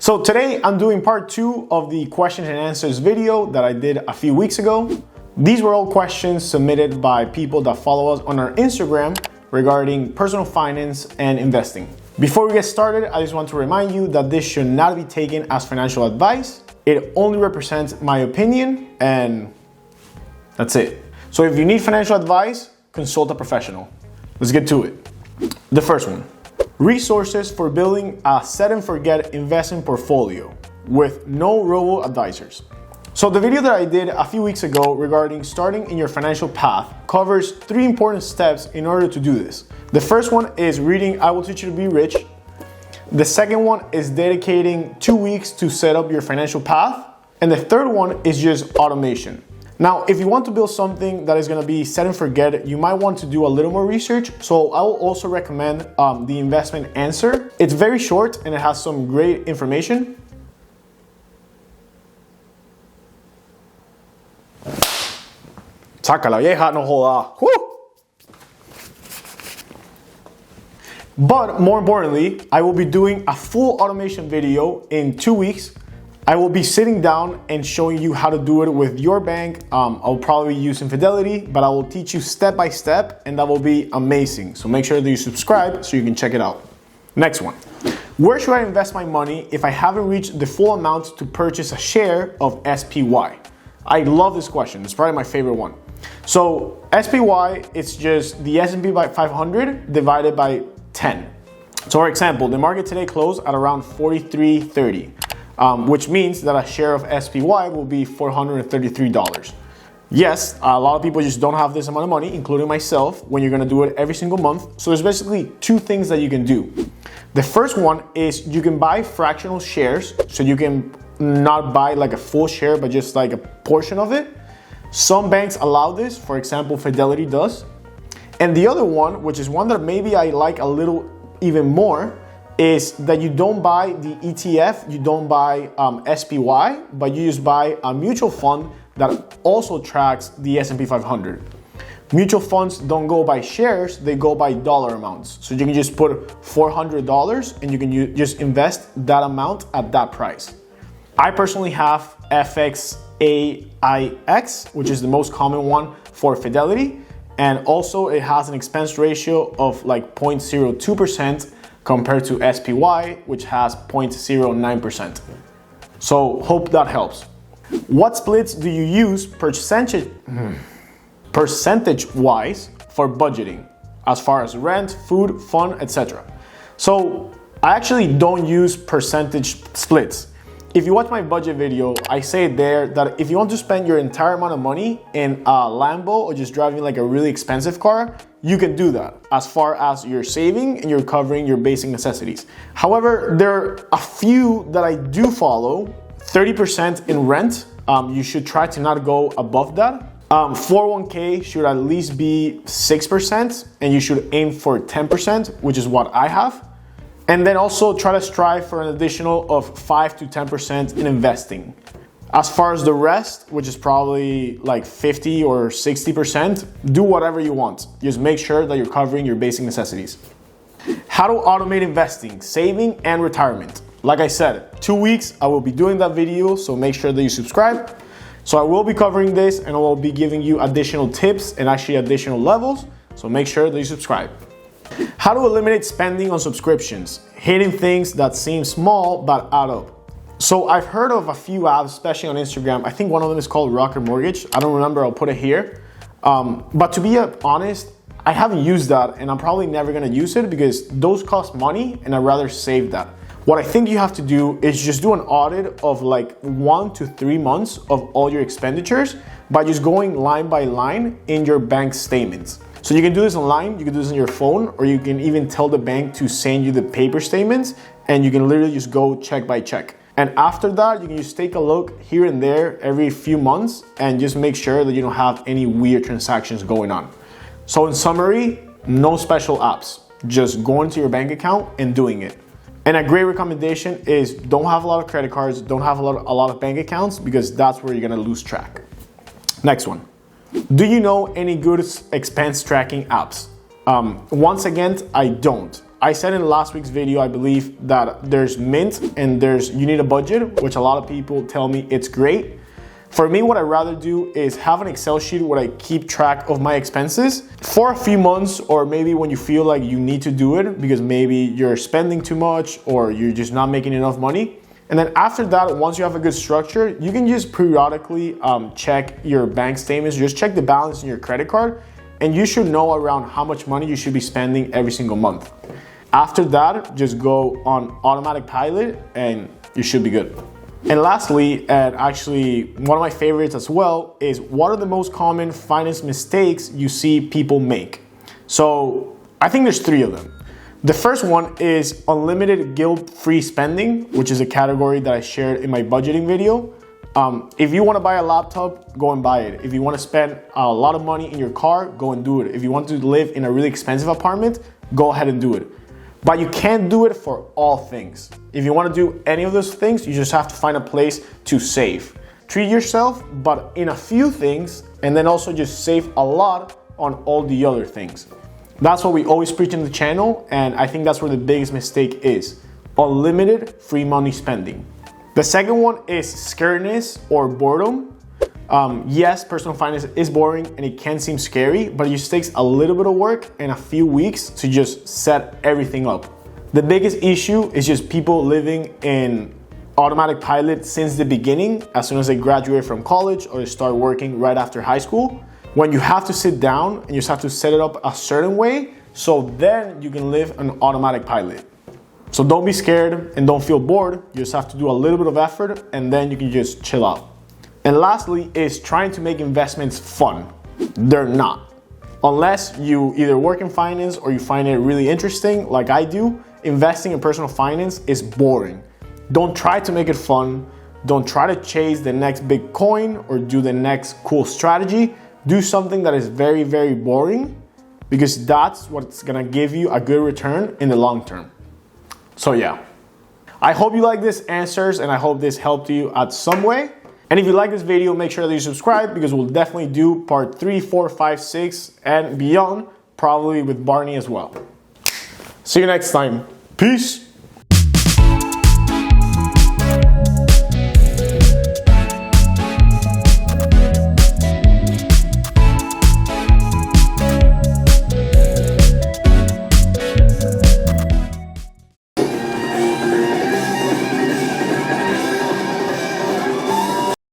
So today I'm doing part 2 of the questions and answers video that I did a few weeks ago. These were all questions submitted by people that follow us on our Instagram regarding personal finance and investing. Before we get started, I just want to remind you that this should not be taken as financial advice. It only represents my opinion and that's it. So if you need financial advice, consult a professional. Let's get to it. The first one, resources for building a set and forget investment portfolio with no robo advisors. So the video that I did a few weeks ago regarding starting in your financial path covers 3 important steps in order to do this. The first one is reading I Will Teach You to Be Rich. The second one is dedicating 2 weeks to set up your financial path. And the third one is just automation. Now, if you want to build something that is going to be set and forget, you might want to do a little more research. So I will also recommend the investment answer. It's very short and it has some great information. Saca la vieja, no joda. Woo! But more importantly, I will be doing a full automation video in 2 weeks. I will be sitting down and showing you how to do it with your bank. I'll probably be using Fidelity, but I will teach you step by step and that will be amazing. So make sure that you subscribe so you can check it out. Next one. Where should I invest my money if I haven't reached the full amount to purchase a share of SPY? I love this question. It's probably my favorite one. So SPY, it's just the S&P 500 divided by 10. So for example, the market today closed at around 43.30. Which means that a share of SPY will be $433. Yes, a lot of people just don't have this amount of money, including myself, when you're gonna do it every single month. So there's basically 2 things that you can do. The first one is you can buy fractional shares, so you can not buy like a full share, but just like a portion of it. Some banks allow this, for example, Fidelity does. And the other one, which is one that maybe I like a little even more, is that you don't buy the ETF, you don't buy SPY, but you just buy a mutual fund that also tracks the S&P 500. Mutual funds don't go by shares, they go by dollar amounts. So you can just put $400 and you can just invest that amount at that price. I personally have FXAIX, which is the most common one for Fidelity. And also it has an expense ratio of like 0.02%. compared to SPY, which has 0.09%. So hope that helps. What splits do you use percentage-wise for budgeting, as far as rent, food, fun, etc.? So I actually don't use percentage splits. If you watch my budget video, I say there that if you want to spend your entire amount of money in a Lambo or just driving like a really expensive car, you can do that as far as you're saving and you're covering your basic necessities. However, there are a few that I do follow. 30% in rent, you should try to not go above that. 401k should at least be 6% and you should aim for 10%, which is what I have. And then also try to strive for an additional of 5 to 10% in investing. As far as the rest, which is probably like 50 or 60%, do whatever you want. Just make sure that you're covering your basic necessities. How to automate investing, saving, and retirement. Like I said, 2 weeks, I will be doing that video, so make sure that you subscribe. So I will be covering this and I will be giving you additional tips and actually additional levels, so make sure that you subscribe. How to eliminate spending on subscriptions, hitting things that seem small but add up. So I've heard of a few apps, especially on Instagram. I think one of them is called Rocket Mortgage. I don't remember, I'll put it here. But to be honest, I haven't used that and I'm probably never gonna use it because those cost money and I'd rather save that. What I think you have to do is just do an audit of like 1 to 3 months of all your expenditures by just going line by line in your bank statements. So you can do this online, you can do this on your phone, or you can even tell the bank to send you the paper statements and you can literally just go check by check. And after that, you can just take a look here and there every few months and just make sure that you don't have any weird transactions going on. So in summary, no special apps, just going to your bank account and doing it. And a great recommendation is don't have a lot of credit cards, don't have a lot of bank accounts because that's where you're gonna lose track. Next one. Do you know any good expense tracking apps? Once again, I don't. I said in last week's video, I believe that there's Mint and there's You Need a Budget, which a lot of people tell me it's great. For me, what I'd rather do is have an Excel sheet where I keep track of my expenses for a few months, or maybe when you feel like you need to do it because maybe you're spending too much or you're just not making enough money. And then after that, once you have a good structure, you can just periodically check your bank statements, just check the balance in your credit card, and you should know around how much money you should be spending every single month. After that, just go on automatic pilot and you should be good. And lastly, and actually one of my favorites as well, is what are the most common finance mistakes you see people make? So I think there's 3 of them. The first one is unlimited guilt-free spending, which is a category that I shared in my budgeting video. If you want to buy a laptop, go and buy it. If you want to spend a lot of money in your car, go and do it. If you want to live in a really expensive apartment, go ahead and do it. But you can't do it for all things. If you want to do any of those things, you just have to find a place to save. Treat yourself, but in a few things, and then also just save a lot on all the other things. That's what we always preach in the channel, and I think that's where the biggest mistake is. Unlimited free money spending. The second one is scaredness or boredom. Yes, personal finance is boring and it can seem scary, but it just takes a little bit of work and a few weeks to just set everything up. The biggest issue is just people living in automatic pilot since the beginning, as soon as they graduate from college or they start working right after high school, when you have to sit down and you just have to set it up a certain way, so then you can live an automatic pilot. So don't be scared and don't feel bored. You just have to do a little bit of effort and then you can just chill out. And lastly is trying to make investments fun. They're not. Unless you either work in finance or you find it really interesting, like I do, investing in personal finance is boring. Don't try to make it fun. Don't try to chase the next big coin or do the next cool strategy. Do something that is very, very boring, because that's what's gonna give you a good return in the long term. So yeah, I hope you like these answers and I hope this helped you at some way. And if you like this video, make sure that you subscribe, because we'll definitely do part 3, 4, 5, 6, and beyond, probably with Barney as well. See you next time. Peace.